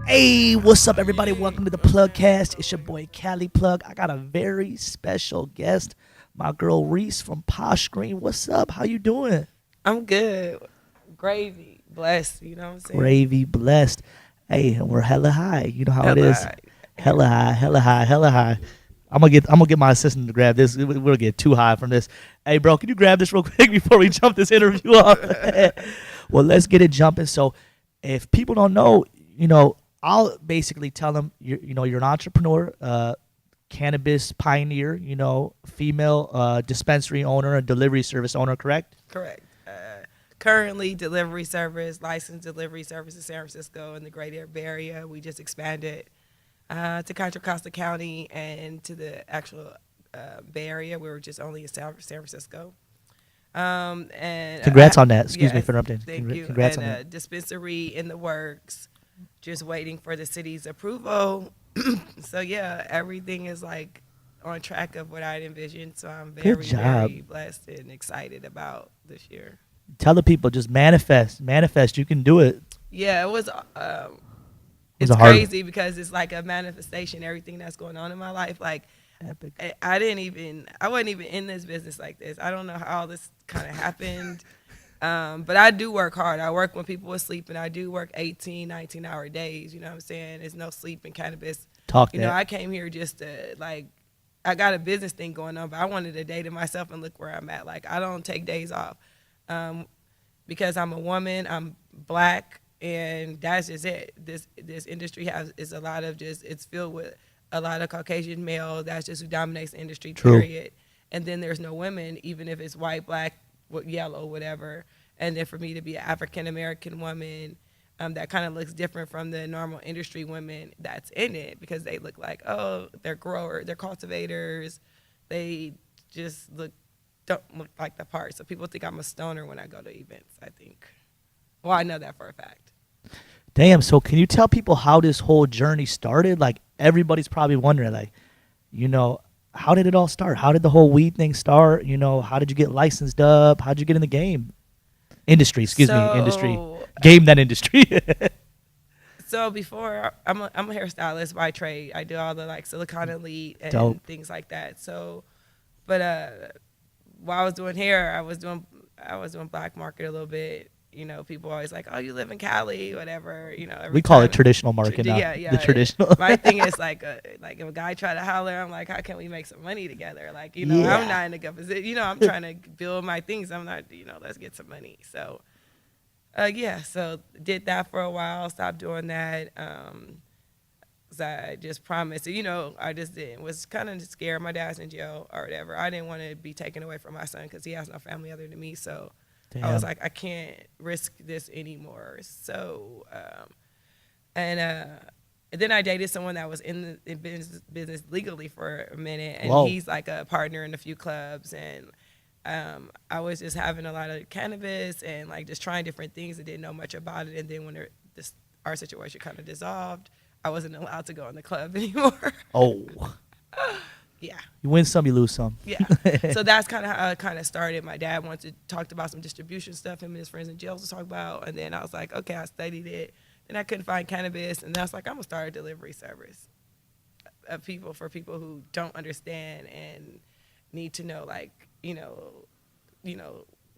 Hey, what's up, everybody? Welcome to the PlugCast. It's your boy CaliPlug. I got a very special guest, my girl Reese from Posh Green. What's up? How you doing? I'm good. Gravy. Blessed. You know what I'm saying? Gravy, blessed. Hey, and we're hella high. You know how it is. Hella. Hella high, hella high, hella high. I'm gonna get my assistant to grab this. We'll get too high from this. Hey, bro, can you grab this real quick before we jump this interview off? Well, let's get it jumping. So, if people don't know, I'll basically tell them you're an entrepreneur, cannabis pioneer, female dispensary owner and delivery service owner, correct? Correct. Currently, delivery service, licensed delivery service in San Francisco and the greater Bay Area. We just expanded to Contra Costa County and to the actual Bay Area. We were just only in San Francisco. And Congrats on that. Excuse me yes, for interrupting. Thank you. Congrats and on that. dispensary in the works, just waiting for the city's approval. So yeah, everything is like on track of what I'd envisioned. So I'm Good job. very blessed and excited about this year. Tell the people, just manifest. You can do it. Yeah, it was. Was It's it hard? crazy because it's like a manifestation. Everything that's going on in my life, like Epic. I wasn't even in this business like this. I don't know how all this kind of happened. But I do work hard. I work when people are sleeping. I do work 18, 19-hour days. You know what I'm saying? There's no sleep in cannabis. Talk You know, that. I came here just to, like, I got a business thing going on, but I wanted a day to myself and look where I'm at. Like, I don't take days off because I'm a woman, I'm black, and that's just it. This industry is a lot of it's filled with a lot of Caucasian male. That's just who dominates the industry, True. period. And then there's no women, even if it's white, black, yellow, whatever. And then for me to be an African American woman, that kind of looks different from the normal industry women that's in it, because they look like, oh, they're growers, they're cultivators, they just don't look like the part. So people think I'm a stoner when I go to events, I think. Well, I know that for a fact. Damn. So can you tell people how this whole journey started? Like everybody's probably wondering, like, how did it all start? How did the whole weed thing start? How did you get licensed up? How did you get in the game? Industry, excuse me, industry. Game, that industry. So before, I'm a hairstylist by trade. I do all the like Silicon Elite and Dope. things like that. So, but while I was doing hair, I was doing black market a little bit. People always like, oh, you live in Cali, whatever. Every We call it time. traditional market now. Yeah. The traditional. My thing is like if a guy try to holler, I'm like, how can we make some money together? Like, Yeah. I'm not in a good position. I'm trying to build my things. I'm not, let's get some money. So, so did that for a while. Stopped doing that. So I just promised. I just didn't. Was kind of scared. My dad's in jail or whatever. I didn't want to be taken away from my son because he has no family other than me. So. Damn. I was like, I can't risk this anymore. So, and then I dated someone that was in business legally for a minute, and Whoa. he's like a partner in a few clubs, and I was just having a lot of cannabis and like just trying different things and didn't know much about it. And then when our situation kind of dissolved, I wasn't allowed to go in the club anymore. Oh. Yeah. You win some, you lose some. Yeah. So that's kind of how it kind of started. My dad wanted to talk about some distribution stuff him and his friends in jail to talk about. And then I was like, okay, I studied it. Then I couldn't find cannabis. And then I was like, I'm going to start a delivery service for people who don't understand and need to know, like,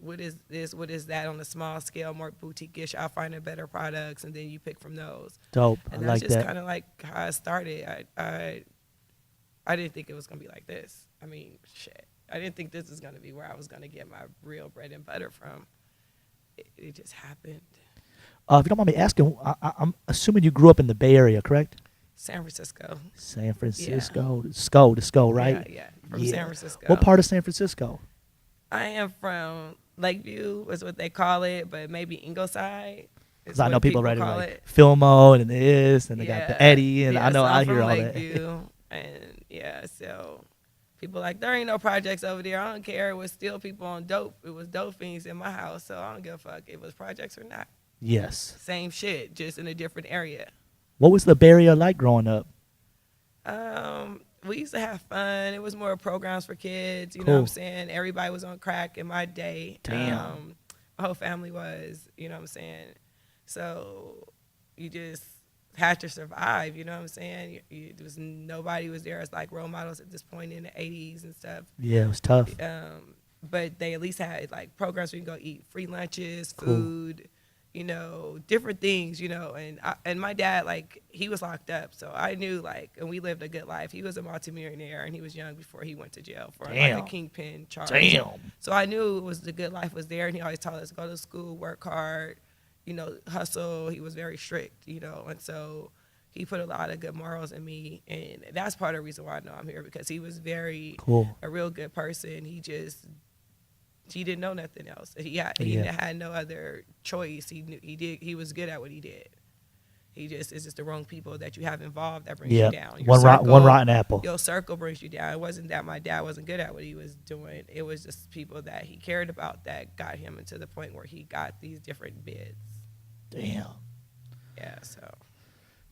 what is this, what is that on a small scale, more boutique-ish. I'll find the better products, and then you pick from those. Dope. And I that's like just that. kind of like how I started. I didn't think it was going to be like this. I mean, shit. I didn't think this was going to be where I was going to get my real bread and butter from. It just happened. If you don't mind me asking, I'm assuming you grew up in the Bay Area, correct? San Francisco. San Francisco. SCO, right? Yeah. From San Francisco. What part of San Francisco? I am from Lakeview is what they call it, but maybe Ingleside. Because I know people right call like it. Filmo and this, and they got the Eddie, and I know so I I'm hear from all Lakeview, and so people like, there ain't no projects over there. I don't care. It was still people on dope. It was dope fiends in my house, so I don't give a fuck if it was projects or not. that. Yes. Same shit, just in a different area. What was the Bay Area like growing up? We used to have fun. It was more programs for kids. You know Cool. what I'm saying? Everybody was on crack in my day. Damn. My whole family was, you know what I'm saying? So you just had to survive. You know what I'm saying? There was nobody was there as like role models at this point in the 80s and stuff. Yeah, it was tough. But they at least had like programs where you can go eat free lunches, Cool. food, different things, and my dad, like, he was locked up, so I knew, like, and we lived a good life. He was a multimillionaire, and he was young before he went to jail for like a kingpin charge. Damn. So I knew it was the good life was there, and he always taught us go to school, work hard, hustle. He was very strict, and so he put a lot of good morals in me, and that's part of the reason why I know I'm here, because he was very Cool. a real good person. He didn't know nothing else. He had no other choice. He was good at what he did. It's just the wrong people that you have involved that brings you down. One rotten apple. Your circle brings you down. It wasn't that my dad wasn't good at what he was doing. It was just people that he cared about that got him into the point where he got these different bids. Damn. Yeah, so.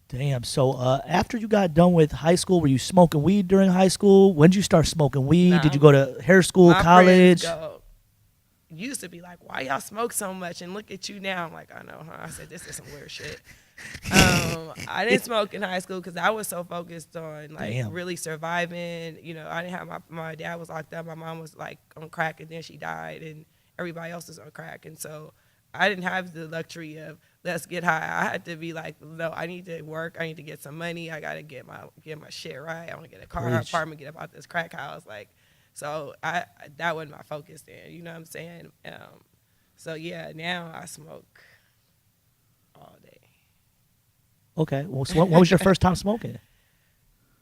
Damn. So after you got done with high school, were you smoking weed during high school? When did you start smoking weed? Nah, Did you go to hair school, my college? friends used to be like, why y'all smoke so much? And look at you now. I'm like, I know, huh? I said, this is some weird shit. I didn't smoke in high school because I was so focused on really surviving. I didn't have my dad was locked up. My mom was like on crack, and then she died, and everybody else was on crack. And so I didn't have the luxury of let's get high. I had to be like, no, I need to work. I need to get some money. I got to get my shit right. I want to get a car, apartment, get up out this crack house. So that wasn't my focus then. You know what I'm saying? So yeah, now I smoke all day. Okay. Well, so when was your first time smoking?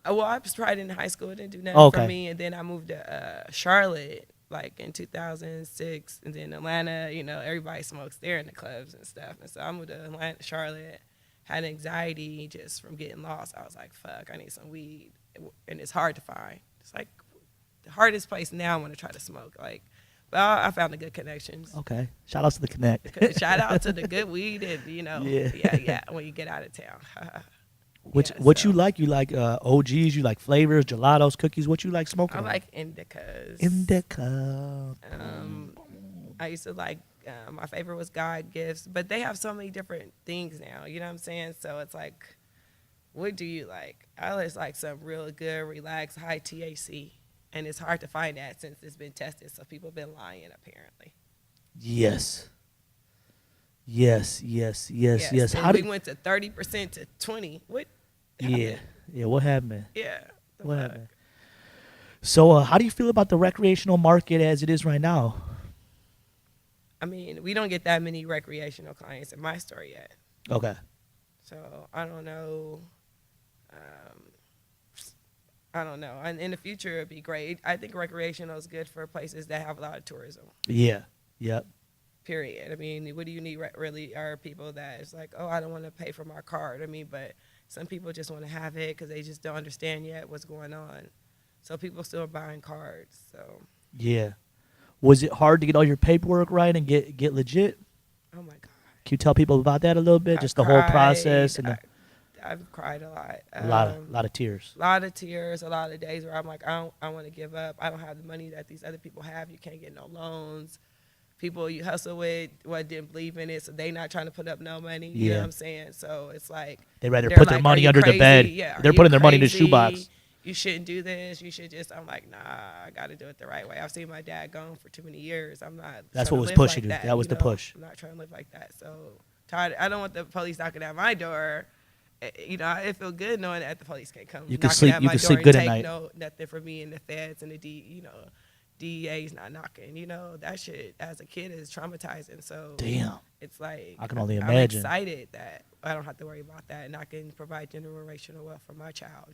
Well, I was tried in high school. It didn't do nothing for me. And then I moved to Charlotte like in 2006. And then Atlanta, everybody smokes there in the clubs and stuff. And so I moved to Atlanta, Charlotte, had anxiety just from getting lost. I was like, fuck, I need some weed. And it's hard to find. It's like the hardest place now I want to try to smoke. But I found the good connections. Okay. Shout out to the Connect. Shout out to the good weed and, yeah, when you get out of town. What you like? You like OGs? You like flavors, gelatos, cookies? What you like smoking? I like indicas. Indica. I used to like, my favorite was God Gifts, but they have so many different things now. You know what I'm saying? So it's like, what do you like? I just like some real good, relaxed, high THC. And it's hard to find that since it's been tested. So people have been lying, apparently. Yes. And we went to 30% to 20%. What happened? Yeah. What happened? Yeah. What happened? So how do you feel about the recreational market as it is right now? I mean, we don't get that many recreational clients in my store yet. Okay. So I don't know. And in the future, it'd be great. I think recreational is good for places that have a lot of tourism. Yeah. Yep. Period. I mean, what do you need really are people that it's like, oh, I don't want to pay for my card. I mean, but some people just want to have it because they just don't understand yet what's going on. So people still are buying cards. So. Yeah. Was it hard to get all your paperwork right and get legit? Oh my God. Can you tell people about that a little bit? Just the whole process and I've cried a lot. A lot of tears. A lot of tears. A lot of days where I'm like, I want to give up. I don't have the money that these other people have. You can't get no loans. People you hustle with didn't believe in it, so they not trying to put up no money. You know what I'm saying? So it's like they'd rather put their money under the bed. Yeah, they're putting their money in the shoebox. You shouldn't do this. You should just. I'm like, nah. I got to do it the right way. I've seen my dad gone for too many years. I'm not. That's what was pushing you. That was the push. I'm not trying to live like that. So tired. I don't want the police knocking at my door. It feel good knowing that the police can't come. You can sleep. You can sleep good at night. Nothing for me and the feds and the DEA's not knocking. That shit as a kid is traumatizing. So damn, it's like I can only imagine. I'm excited that I don't have to worry about that, and I can provide generational wealth for my child.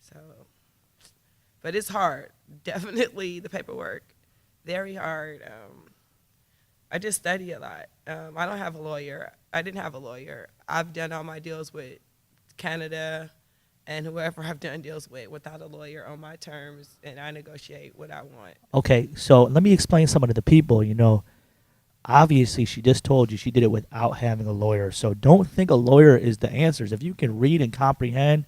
So, but it's hard. Definitely the paperwork, very hard. I just study a lot. I don't have a lawyer. I didn't have a lawyer. I've done all my deals with Canada and whoever I've done deals with without a lawyer on my terms, and I negotiate what I want. Okay, so let me explain some of the people. Obviously, she just told you she did it without having a lawyer. So don't think a lawyer is the answers. If you can read and comprehend,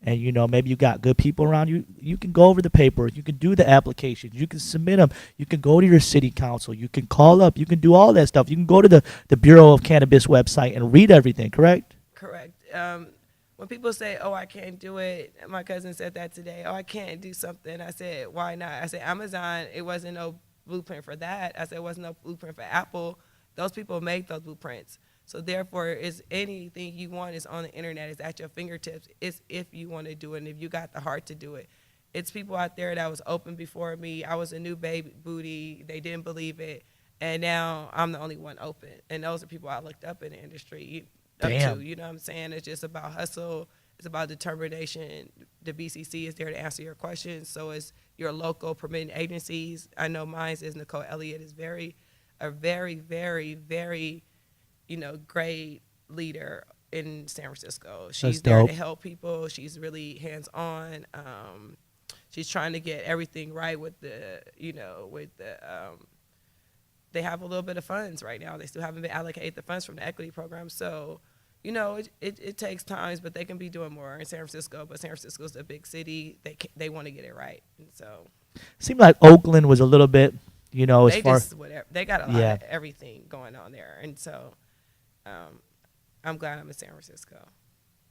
and maybe you got good people around you, you can go over the papers, you can do the applications, you can submit them, you can go to your city council, you can call up, you can do all that stuff. You can go to the Bureau of Cannabis website and read everything, correct? Correct. when people say, "Oh, I can't do it," my cousin said that today. "Oh, I can't do something." I said, "Why not?" I said, "Amazon, it wasn't no blueprint for that." I said, "It wasn't no blueprint for Apple. Those people make those blueprints. So therefore, is anything you want is on the internet. It's at your fingertips. It's if you want to do it and if you got the heart to do it. It's people out there that was open before me. I was a new baby booty. They didn't believe it, and now I'm the only one open. And those are people I looked up in the industry up Damn. to. You know what I'm saying? It's just about hustle. It's about determination. The BCC is there to answer your questions. So is your local permitting agencies. I know mine is Nicole Elliott is a very, very, very, great leader in San Francisco. She's there dope. to help people. She's really hands on. She's trying to get everything right with they have a little bit of funds right now. They still haven't been allocated the funds from the equity program. So, it takes times, but they can be doing more in San Francisco. But San Francisco's a big city. They want to get it right. And so Seemed like Oakland was a little bit, as they far. just whatever. They got a lot of everything going on there. And so I'm glad I'm in San Francisco.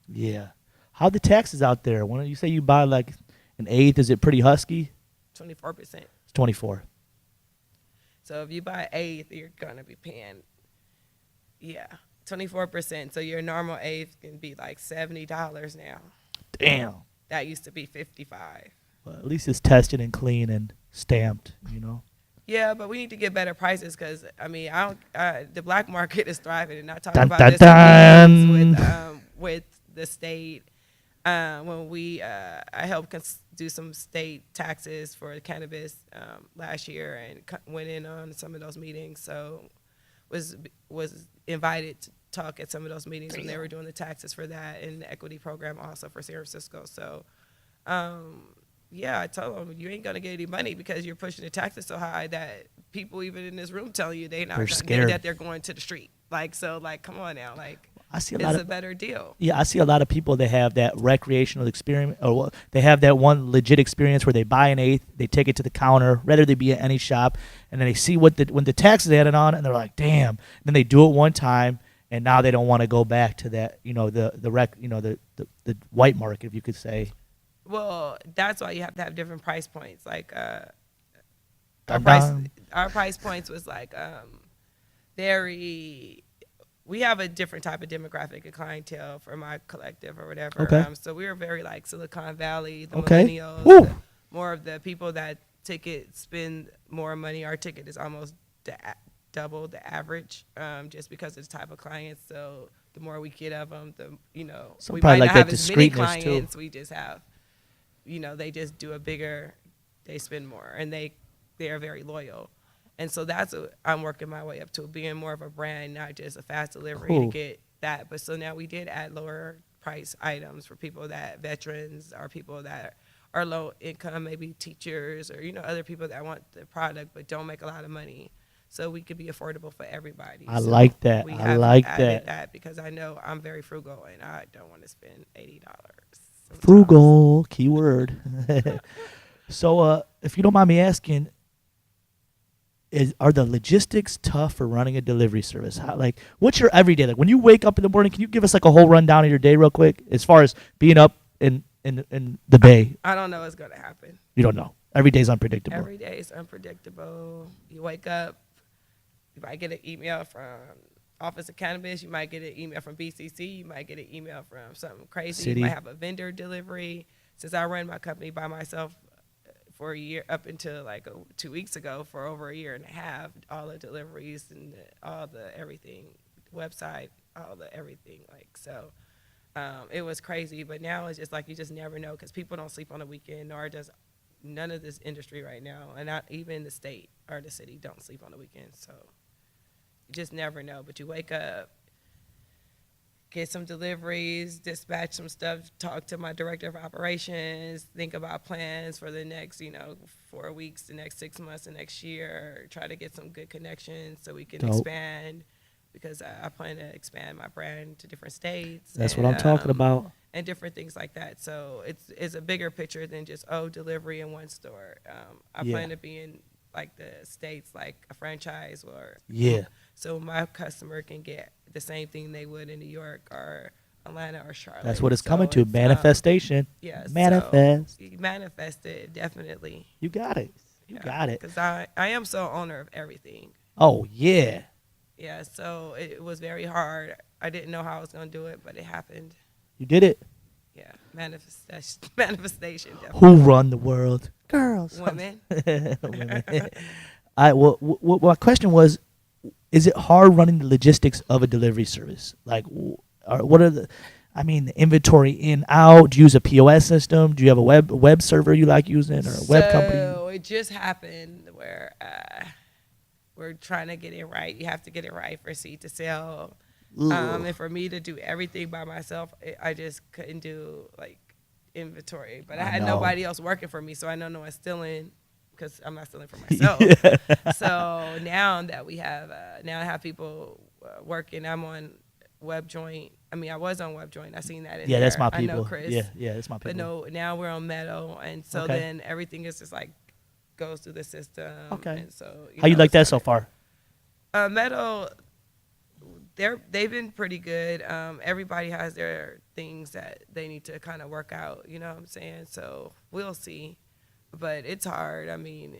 Yeah. How the taxes out there? When you say you buy like an eighth, is it pretty husky? 24%. It's 24. So if you buy eighth, you're gonna be paying, 24%. So your normal eighth can be like $70 now. Damn. That used to be 55. Well, at least it's tested and clean and stamped, Yeah, but we need to get better prices because the black market is thriving, and I talk Dun, about dun, this dun. with the state. When I helped do some state taxes for cannabis last year and went in on some of those meetings. So was invited to talk at some of those meetings when they were doing the taxes for that and the equity program also for San Francisco. So I told them you ain't gonna get any money because you're pushing the taxes so high that people even in this room tell you they're scared that they're going to the street. Come on now, I see it's a better deal. Yeah, I see a lot of people that have that recreational experience, or they have that one legit experience where they buy an eighth, they take it to the counter, whether they be at any shop, and then they see when the tax is added on, and they're like, damn. Then they do it one time, and now they don't want to go back to that, the white market, if you could say. Well, that's why you have to have different price points. Our price points was very. We have a different type of demographic of clientele for my collective or whatever. Okay. So we were very like Silicon Valley, the Okay. millennials, more of the people that spend more money. Our ticket is almost double the average, just because of the type of clients. So the more we get of them, So we probably might like not that have as many discreetness, too. clients. We just have, they just do they spend more, and they are very loyal. And so that's what I'm working my way up to, being more of a brand, not just a fast delivery to get that. But so now we did add lower price items for people veterans or people that are low income, maybe teachers or, other people that want the product but don't make a lot of money. So we could be affordable for everybody. I like that. We I have like added that. because I know I'm very frugal and I don't want to spend $80. sometimes. Frugal, keyword. So, if you don't mind me asking, are the logistics tough for running a delivery service? What's your everyday like? When you wake up in the morning, can you give us like a whole rundown of your day real quick, as far as being up in the Bay? I don't know what's going to happen. You don't know. Every day's unpredictable. Every day is unpredictable. You wake up, you might get an email from Office of Cannabis. You might get an email from BCC. You might get an email from something crazy. City. You might have a vendor delivery. Since I run my company by myself for a year, up until 2 weeks ago, for over a year and a half, all the deliveries and all the everything, website, all the everything. It was crazy. But now it's just you just never know, because people don't sleep on the weekend, nor does none of this industry right now, and not even the state or the city don't sleep on the weekend. So you just never know. But you wake up, get some deliveries, dispatch some stuff, talk to my director of operations, think about plans for the next, 4 weeks, the next 6 months, the next year, try to get some good connections so we can expand, because I plan to expand my brand to different states. That's what I'm talking about. And different things like that. So it's a bigger picture than just, delivery in one store. I plan to be in the states, like a franchise, or Yeah. so my customer can get the same thing they would in New York or Atlanta or Charlotte. That's what it's So coming to. it's, Manifestation. yeah, Manifest. so you manifest it, definitely. You got it. You got it. Because I am so owner of everything. Oh, yeah. Yeah, so it was very hard. I didn't know how I was going to do it, but it happened. You did it. Yeah, manifestation, definitely. Who run the world? Girls. Women. Women. I well, my question was, is it hard running the logistics of a delivery service? Like, what are the, I mean, the inventory in, out? Do you use a POS system? Do you have a web server you like using, or a web company? So it just happened where we're trying to get it right. You have to get it right for seed to sell. And for me to do everything by myself, I just couldn't do like inventory. But I had nobody else working for me, so I know no one's stealing because I'm not stealing for myself. So now that we have, now I have people working. I'm on WebJoint. I mean, I was on WebJoint. I seen that in there. That's my people. I know Chris. Yeah, that's my people. But no, now we're on Meadow, and so then everything is just like goes through the system. Okay. And so how you like that so far? Meadow, they've been pretty good. Everybody has their things that they need to kind of work out. You know what I'm saying? So we'll see. But it's hard. I mean,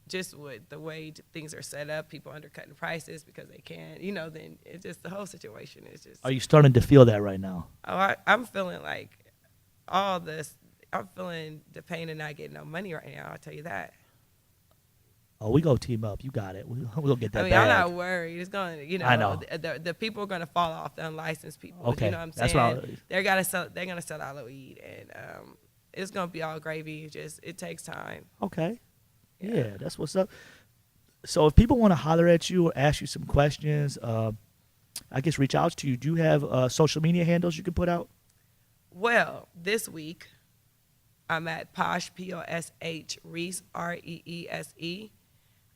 just with the way things are set up, people undercutting prices because they can't. You know, then it's just the whole situation is just. Are you starting to feel that right now? Oh, I'm feeling like all this. I'm feeling the pain of not getting no money right now. I'll tell you that. Oh, we go team up. You got it. We'll get that. I mean, bag. I'm not worried. It's going to, you know, I know. The people are going to fall off, the unlicensed people. Okay, You know what I'm saying? that's what they're going to sell all the weed, and it's going to be all gravy. It takes time. Okay. Yeah, that's what's up. So if people want to holler at you or ask you some questions, I guess reach out to you. Do you have social media handles you can put out? Well, this week, I'm at Posh, P-O-S-H, Reese, R-E-E-S-E.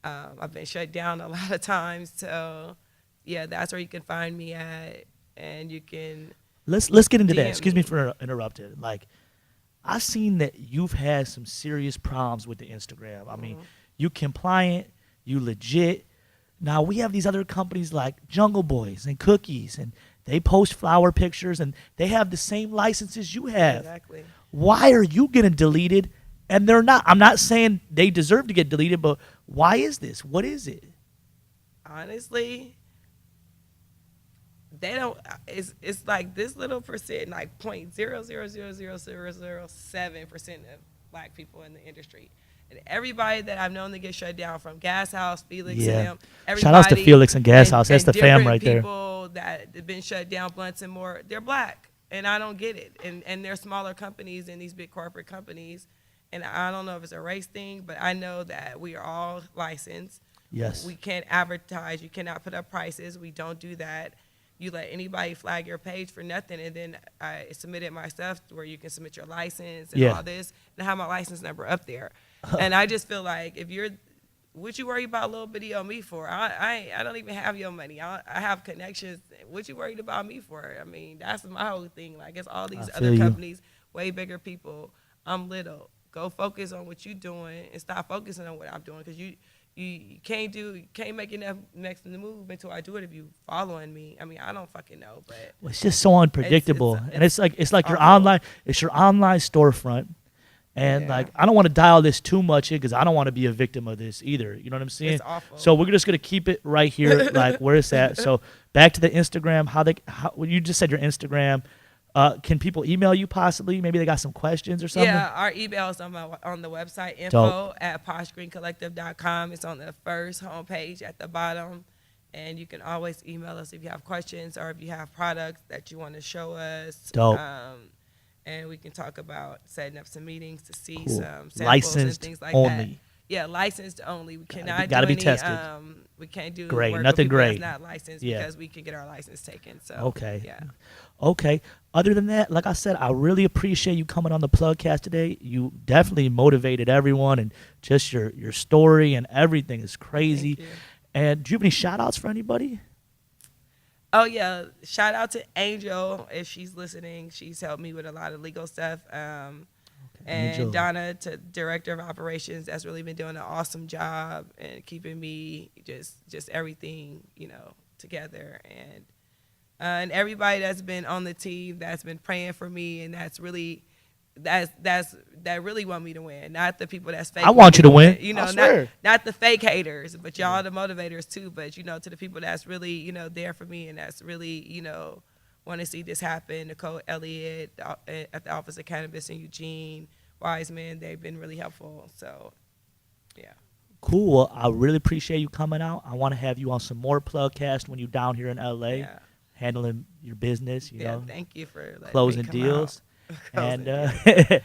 I've been shut down a lot of times, so yeah, that's where you can find me at, and you can. Let's get into that. Excuse me for interrupting. Like, I've seen that you've had some serious problems with the Instagram. I mean, you compliant, you legit. Now we have these other companies like Jungle Boys and Cookies, and they post flower pictures, and they have the same licenses you have. Exactly. Why are you getting deleted and they're not? I'm not saying they deserve to get deleted, but why is this? What is it? Honestly, they don't. It's like this little percent, like 0.0000007% of black people in the industry. And everybody that I've known to get shut down, from Gas House, Felix, and them. Shout outs to Felix and Gas House. That's the fam right there. People that have been shut down, Blunts and more, they're black. And I don't get it. And they're smaller companies and these big corporate companies. And I don't know if it's a race thing, but I know that we are all licensed. Yes. We can't advertise. You cannot put up prices. We don't do that. You let anybody flag your page for nothing. And then I submitted my stuff where you can submit your license and all this. And I have my license number up there. And I just feel like what you worried about a little bitty on me for? I don't even have your money. I have connections. What you worried about me for? I mean, that's my whole thing. Like, it's all these other companies, way bigger people. I'm little. Go focus on what you're doing and stop focusing on what I'm doing, because you can't make enough next in the move until I do it if you following me. I mean, I don't fucking know, but it's just so unpredictable. It's like your online storefront. And like, I don't want to dial this too much in because I don't want to be a victim of this either. You know what I'm saying? It's awful. So we're just gonna keep it right here, like where it's at. So back to the Instagram. How you just said your Instagram. Can people email you possibly? Maybe they got some questions or something. Yeah, our email is on the website, info@poshgreencollective.com. It's on the first homepage at the bottom. And you can always email us if you have questions or if you have products that you want to show us. Dope. And we can talk about setting up some meetings to see some samples licensed and things like only. that. Yeah, licensed only. We cannot gotta do be any, tested. We can't do Great, work nothing with people great. that's not licensed because we can get our license taken. So Okay. Yeah. Okay. Other than that, like I said, I really appreciate you coming on the PlugCast today. You definitely motivated everyone, and just your story and everything is crazy. Thank you. And do you have any shout outs for anybody? Oh, yeah. Shout out to Angel if she's listening. She's helped me with a lot of legal stuff. And Angel. Donna, Director of Operations, that's really been doing an awesome job and keeping me just everything, together. And And everybody that's been on the team, that's been praying for me, and that really want me to win. Not the people that's fake. I want you to win. You know, I swear. not the fake haters, but y'all the motivators too. But to the people that's really there for me, and that's really want to see this happen. Nicole Elliott at the Office of Cannabis in Eugene, Wiseman, they've been really helpful. So, yeah. Cool. Well, I really appreciate you coming out. I want to have you on some more PlugCast when you're down here in LA, Yeah. handling your business. You know, Thank you for letting closing me come deals. out. And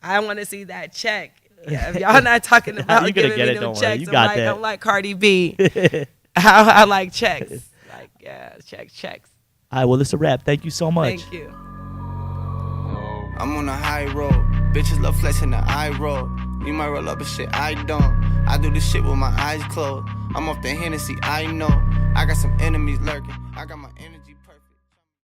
I want to see that check. Yeah, if y'all not talking about You're giving gonna get me it, them don't worry. checks, You got that. I'm like Cardi B. I like checks. Like, yeah, checks. All right, well, it's a wrap. Thank you so much. Thank you. I'm on a high road. Bitches love flexing the eye roll. You might roll up and shit, I don't. I do this shit with my eyes closed. I'm off the Hennessy, I know. I got some enemies lurking. I got my energy perfect.